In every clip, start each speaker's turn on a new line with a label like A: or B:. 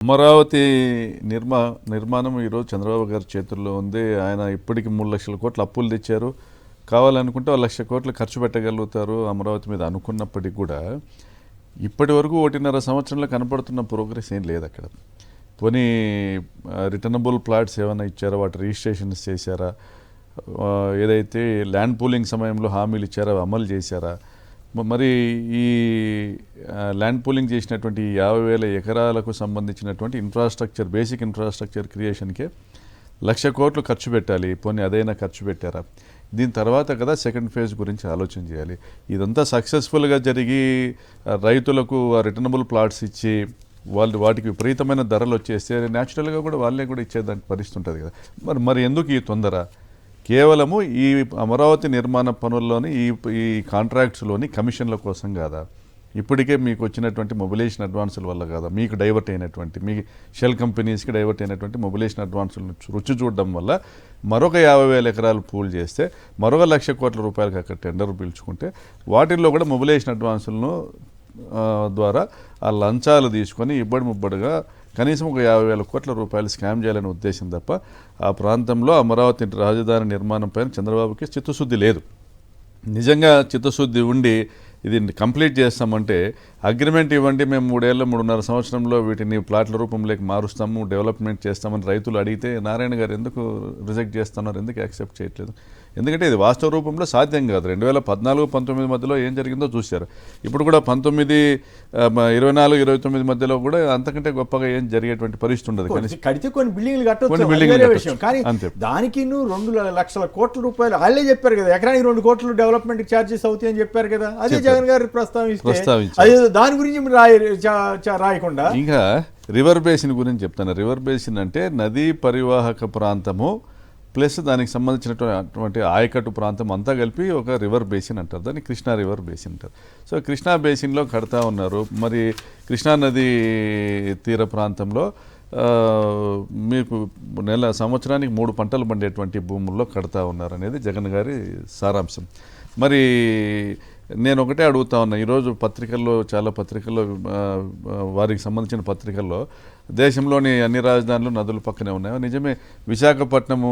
A: అమరావతి నిర్మాణం ఈరోజు చంద్రబాబు గారి చేతుల్లో ఉంది. ఆయన ఇప్పటికి 3 లక్షల కోట్లు అప్పులు తెచ్చారు. కావాలనుకుంటే 1 లక్ష కోట్లు ఖర్చు పెట్టగలుగుతారు అమరావతి మీద అనుకున్నప్పటికీ కూడా ఇప్పటి వరకు 1.5 సంవత్సరంలో కనపడుతున్న ప్రోగ్రెస్ ఏం లేదు అక్కడ. పోనీ రిటర్నబుల్ ప్లాట్స్ ఏమైనా ఇచ్చారా, వాటి రిజిస్ట్రేషన్స్ చేశారా, ఏదైతే ల్యాండ్ పూలింగ్ సమయంలో హామీలు ఇచ్చారో అమలు చేశారా? మరి ఈ ల్యాండ్ పూలింగ్ చేసినటువంటి 50,000 ఎకరాలకు సంబంధించినటువంటి ఇన్ఫ్రాస్ట్రక్చర్, బేసిక్ ఇన్ఫ్రాస్ట్రక్చర్ క్రియేషన్కే 1,00,000 కోట్లు ఖర్చు పెట్టాలి. పోనీ అదైనా ఖర్చు పెట్టారా? దీని తర్వాత కదా సెకండ్ ఫేజ్ గురించి ఆలోచన చేయాలి. ఇదంతా సక్సెస్ఫుల్గా జరిగి రైతులకు రిటర్నబుల్ ప్లాట్స్ ఇచ్చి వాటికి విపరీతమైన ధరలు వచ్చేస్తే న్యాచురల్గా కూడా వాళ్ళే కూడా ఇచ్చేదానికి పరిస్థితి ఉంటుంది కదా. మరి ఎందుకు ఈ తొందర? కేవలము ఈ అమరావతి నిర్మాణ పనుల్లోని ఈ కాంట్రాక్ట్స్లోని కమిషన్ల కోసం కాదా? ఇప్పటికే మీకు వచ్చినటువంటి మొబిలైజేషన్ అడ్వాన్సుల వల్ల కాదా? మీకు డైవర్ట్ అయినటువంటి, మీ షెల్ కంపెనీస్కి డైవర్ట్ అయినటువంటి మొబిలైజేషన్ అడ్వాన్సులను రుచి చూడడం వల్ల మరొక 50,000 ఎకరాలు పూల్ చేస్తే మరొక 1,00,000 కోట్ల రూపాయలకు అక్కడ టెండర్ పిలుచుకుంటే వాటిల్లో కూడా మొబిలైజేషన్ అడ్వాన్సులను ద్వారా ఆ లంచాలు తీసుకొని ముబ్బడిగా కనీసం ఒక 50,000 కోట్ల రూపాయలు స్కామ్ చేయాలనే ఉద్దేశం తప్ప ఆ ప్రాంతంలో అమరావతి రాజధాని నిర్మాణం పైన చంద్రబాబుకి చిత్తశుద్ధి లేదు. నిజంగా చిత్తశుద్ధి ఉండి ఇది కంప్లీట్ చేస్తామంటే అగ్రిమెంట్ ఇవ్వండి, మేము 3.5 సంవత్సరంలో వీటిని ప్లాట్ల రూపంలోకి మారుస్తాము, డెవలప్మెంట్ చేస్తామని రైతులు అడిగితే నారాయణ గారు ఎందుకు రిజెక్ట్ చేస్తున్నారు, ఎందుకు యాక్సెప్ట్ చేయట్లేదు? ఎందుకంటే ఇది వాస్తవ రూపంలో సాధ్యం కాదు. 2014-19 మధ్యలో ఏం జరిగిందో చూశారు. ఇప్పుడు కూడా 24-29 మధ్యలో కూడా అంతకంటే గొప్పగా ఏం జరిగేటువంటి పరిస్థితి ఉండదు.
B: కడితే కొన్ని బిల్డింగ్లు కట్టొచ్చు, కానీ దానికి 2 లక్షల కోట్ల రూపాయలు వాళ్ళే చెప్పారు కదా, ఎకరానికి 2 కోట్లు డెవలప్మెంట్ ఛార్జెస్ అవుతాయని చెప్పారు కదా. అదే జగన్ గారు ప్రస్తావిస్తే దాని గురించి రాయకుండా
A: ఇంకా రివర్ బేసిన్ గురించి చెప్తాను. రివర్ బేసిన్ అంటే నదీ పరివాహక ప్రాంతము ప్లస్ దానికి సంబంధించినటువంటి ఆయకట్టు ప్రాంతం అంతా కలిపి ఒక రివర్ బేసిన్ అంటారు. దాన్ని కృష్ణా రివర్ బేసిన్ అంటారు. సో కృష్ణా బేసిన్లో కడతా ఉన్నారు. మరి కృష్ణా నది తీర ప్రాంతంలో మీకు సంవత్సరానికి 3 పంటలు పండేటువంటి భూముల్లో కడతా ఉన్నారు అనేది జగన్ గారి సారాంశం. మరి నేను ఒకటే అడుగుతా ఉన్నా, ఈరోజు పత్రికల్లో, చాలా పత్రికల్లో, వారికి సంబంధించిన పత్రికల్లో దేశంలోని అన్ని రాజధానులు నదుల పక్కనే ఉన్నాయి. నిజమే, విశాఖపట్నము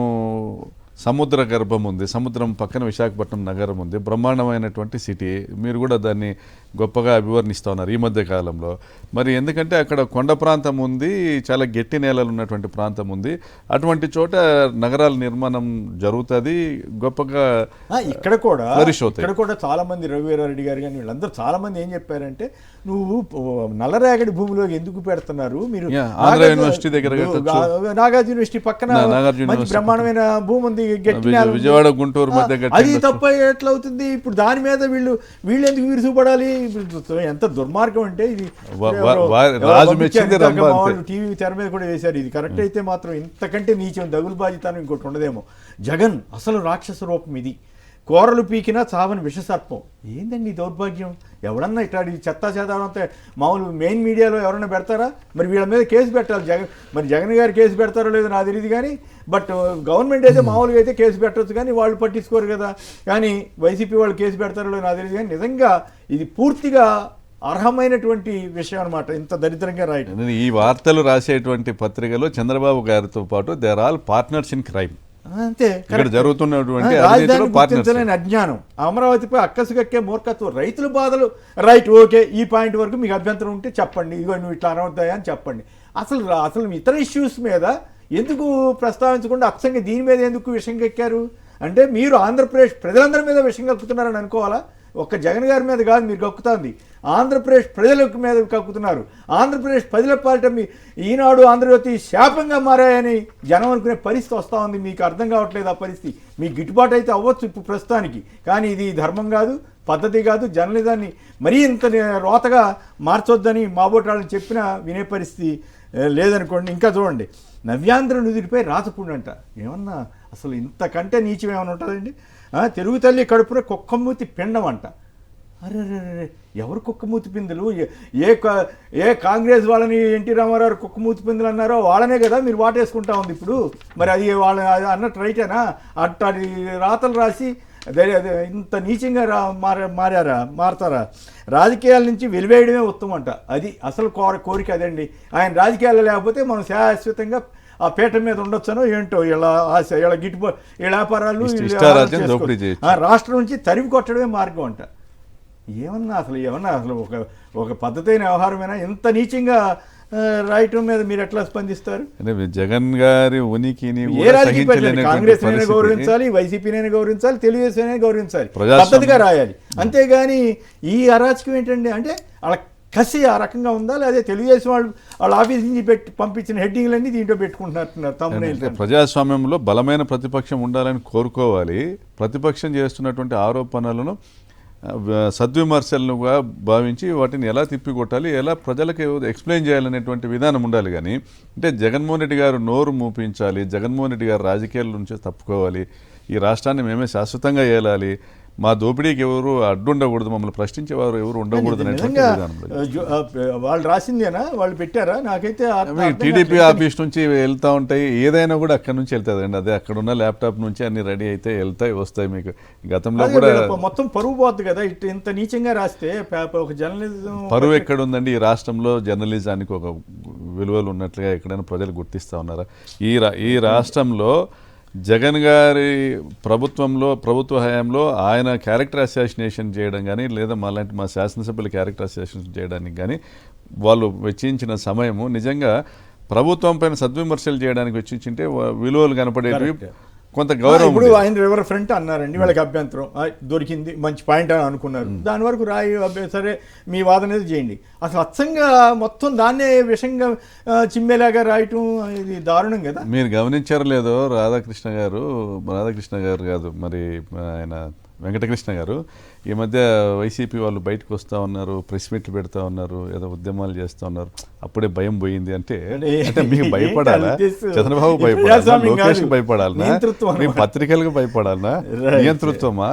A: సముద్ర గర్భం ఉంది, సముద్రం పక్కన విశాఖపట్నం నగరం ఉంది, బ్రహ్మాండమైనటువంటి సిటీ. మీరు కూడా దాన్ని గొప్పగా అభివర్ణిస్తూ ఉన్నారు ఈ మధ్య కాలంలో. మరి ఎందుకంటే అక్కడ కొండ ప్రాంతం ఉంది, చాలా గట్టి నేలలు ఉన్నటువంటి ప్రాంతం ఉంది. అటువంటి చోట నగరాల నిర్మాణం జరుగుతుంది, గొప్పగా
B: ఇక్కడ కూడా చాలా మంది రఘువీరారెడ్డి గారు కానీ వీళ్ళందరూ చాలా మంది ఏం చెప్పారంటే, నువ్వు నల్లరేగడి భూమిలోకి ఎందుకు పెడుతున్నారు, మీరు
A: ఆంధ్ర యూనివర్సిటీ దగ్గర,
B: నాగార్జున యూనివర్సిటీ పక్కన బ్రహ్మాండమైన భూమి ఉంది,
A: విజయవాడ గుంటూరు మధ్య,
B: అది తప్ప ఎట్లా అవుతుంది? ఇప్పుడు దాని మీద వీళ్ళు ఎందుకు విరుచుపడాలి? ఎంత దుర్మార్గం అంటే ఇది. టీవీ తెర మీద కూడా వేశారు. ఇది కరెక్ట్ అయితే మాత్రం ఇంతకంటే నీచం దగులుబాజితనం ఇంకోటి ఉండదేమో. జగన్ అసలు రాక్షస రూపం ఇది. కూరలు పీకినా చావని విషసర్పం. ఏందండి దౌర్భాగ్యం? ఎవడన్నా ఇట్లాంటి చెత్తా చెదారంతా మామూలు మెయిన్ మీడియాలో ఎవరన్నా పెడతారా? మరి వీళ్ళ మీద కేసు పెట్టాలి జగన్. మరి జగన్ గారు కేసు పెడతారో లేదో నాకు తెలియదు, కానీ బట్ గవర్నమెంట్ అయితే మామూలుగా అయితే కేసు పెట్టవచ్చు, కానీ వాళ్ళు పట్టించుకోరు కదా. కానీ వైసీపీ వాళ్ళు కేసు పెడతారో లేదో నాకు తెలియదు, కానీ నిజంగా ఇది పూర్తిగా అర్హమైనటువంటి విషయం అనమాట, ఇంత దరిద్రంగా రాయటం.
A: ఈ వార్తలు రాసేటువంటి పత్రికలు చంద్రబాబు గారితో పాటు they are all partners in crime.
B: అంతే
A: జరుగుతున్నటువంటి
B: రాజధాని అజ్ఞానం, అమరావతిపై అక్కసుగక్కే మూర్ఖత్వం, రైతుల బాధలు. రైట్, ఓకే, ఈ పాయింట్ వరకు మీకు అభ్యంతరం ఉంటే చెప్పండి, ఇదిగో నువ్వు ఇట్లా అనవుతాయా అని చెప్పండి. అసలు ఇతర ఇష్యూస్ మీద ఎందుకు ప్రస్తావించకుండా అచ్చంగా దీని మీద ఎందుకు విషయం ఎక్కారు అంటే, మీరు ఆంధ్రప్రదేశ్ ప్రజలందరి మీద విషయం కక్కుతున్నారని అనుకోవాలా? ఒక్క జగన్ గారి మీద కాదు మీరు కక్కుతుంది, ఆంధ్రప్రదేశ్ ప్రజల మీద కక్కుతున్నారు. ఆంధ్రప్రదేశ్ ప్రజల పాలిట మీ ఈనాడు, ఆంధ్రజ్యోతి శాపంగా మారాయని జనం అనుకునే పరిస్థితి వస్తూ ఉంది. మీకు అర్థం కావట్లేదు ఆ పరిస్థితి. మీకు గిట్టుబాటు అయితే అవ్వచ్చు ఇప్పుడు ప్రస్తుతానికి, కానీ ఇది ధర్మం కాదు, పద్ధతి కాదు. జర్నలిజాన్ని మరీ ఇంత రోతగా మార్చొద్దని మాబోటాళ్ళని చెప్పినా వినే పరిస్థితి లేదనుకోండి. ఇంకా చూడండి, నవ్యాంధ్ర నుదిరిపై రాతపూడి అంట. ఏమన్నా అసలు ఇంతకంటే నీచం ఏమైనా ఉంటుందండి? తెలుగు తల్లి కడుపున కుక్కమూతి పిండం అంట. అరే ఎవరు కుక్కమూతి పిందులు? ఏ కాంగ్రెస్ వాళ్ళని ఎన్టీ రామారావు కుక్కమూతి పిందులు అన్నారో వాళ్ళనే కదా మీరు వాటేసుకుంటా ఉంది ఇప్పుడు. మరి అది వాళ్ళ అన్నట్టు రైటేనా? అట్టాడి రాతలు రాసి అదే ఇంత నీచంగా మారతారా? రాజకీయాల నుంచి వెలివేయడమే ఉత్తమం అంట. అది అసలు కోరిక అదండి. ఆయన రాజకీయాలు లేకపోతే మనం శాశ్వతంగా ఆ పీఠ మీద ఉండొచ్చనో ఏంటో ఇలా ఆశ, ఇలా గిట్టుబో ఇలా వ్యాపారాలు రాష్ట్రం నుంచి తరిమి కొట్టడమే మార్గం అంట. ఏమన్నా అసలు ఒక పద్ధతైన వ్యవహారమైనా ఇంత నీచంగా రాయటం మీద మీరు ఎట్లా స్పందిస్తారు?
A: అంటే జగన్ గారి ఉనికిని
B: ఏ రాజకీయ కాంగ్రెస్ అయినా గౌరవించాలి, వైసీపీనైనా గౌరవించాలి, తెలుగుదేశం గౌరవించాలి, పద్ధతిగా రాయాలి. అంతేగాని ఈ అరాచకం ఏంటండి? అంటే వాళ్ళ కసి ఆ రకంగా ఉందా? లేదా తెలుగుదేశం వాళ్ళ ఆఫీస్ నుంచి పంపించిన హెడ్డింగ్లన్నీ దీంట్లో పెట్టుకుంటున్నారు తమ్ముడు.
A: ప్రజాస్వామ్యంలో బలమైన ప్రతిపక్షం ఉండాలని కోరుకోవాలి. ప్రతిపక్షం చేస్తున్నటువంటి ఆరోపణలను సద్విమర్శలుగా భావించి వాటిని ఎలా తిప్పికొట్టాలి, ఎలా ప్రజలకు ఎక్స్ప్లెయిన్ చేయాలనేటువంటి విధానం ఉండాలి. కానీ అంటే జగన్మోహన్ రెడ్డి గారు నోరు మూపించాలి, జగన్మోహన్ రెడ్డి గారు రాజకీయాల నుంచి తప్పుకోవాలి, ఈ రాష్ట్రాన్ని మేమే శాశ్వతంగా ఏలాలి, మా దోపిడీకి ఎవరు అడ్డుండకూడదు, మమ్మల్ని ప్రశ్నించేవారు ఎవరు ఉండకూడదు అనేటువంటి
B: వాళ్ళు రాసిందేనా, వాళ్ళు పెట్టారా? నాకైతే
A: టీడీపీ ఆఫీస్ నుంచి వెళ్తూ ఉంటాయి, ఏదైనా కూడా అక్కడ నుంచి వెళ్తుంది అండి. అదే అక్కడ ఉన్న ల్యాప్టాప్ నుంచి అన్ని రెడీ అయితే వెళ్తాయి వస్తాయి. మీకు గతంలో కూడా
B: మొత్తం పరువు పోద్ది కదా ఇంత నీచంగా రాస్తే. ఒక జర్నలిజం
A: పరువు ఎక్కడ ఉందండి? ఈ రాష్ట్రంలో జర్నలిజానికి ఒక విలువలు ఉన్నట్లుగా ఎక్కడైనా ప్రజలు గుర్తిస్తూ ఉన్నారా? ఈ రాష్ట్రంలో జగన్ గారి ప్రభుత్వ హయాంలో ఆయన క్యారెక్టర్ అసాసినేషన్ చేయడం కానీ, లేదా మా శాసనసభ్యులు క్యారెక్టర్ అసాసినేషన్ చేయడానికి కానీ వాళ్ళు వెచ్చించిన సమయము నిజంగా ప్రభుత్వం పైన సద్విమర్శలు చేయడానికి వెచ్చించింటే విలువలు కనపడేవి, కొంత గౌరవం.
B: ఇప్పుడు ఆయన రివర్ ఫ్రంట్ అన్నారండి, వాళ్ళకి అభ్యంతరం దొరికింది, మంచి పాయింట్ అని అనుకున్నారు. దాని వరకు రాయి సరే మీ వాదన చేయండి. అసలు అచ్చంగా మొత్తం దాన్నే విషంగా చిమ్మేలాగా రాయటం ఇది దారుణం కదా.
A: మీరు గమనించారో లేదో, రాధాకృష్ణ గారు కాదు మరి ఆయన వెంకటకృష్ణ గారు ఈ మధ్య వైసీపీ వాళ్ళు బయటకు వస్తూ ఉన్నారు, ప్రెస్ మీట్లు పెడతా ఉన్నారు, ఏదో ఉద్యమాలు చేస్తూ ఉన్నారు. అప్పుడే భయం పోయింది అంటే మీకు భయపడాలా? చంద్రబాబు భయపడాలా? లోకేష్ భయపడాలనా? మీ పత్రికలకు భయపడాలనా? నియంతృత్వమా?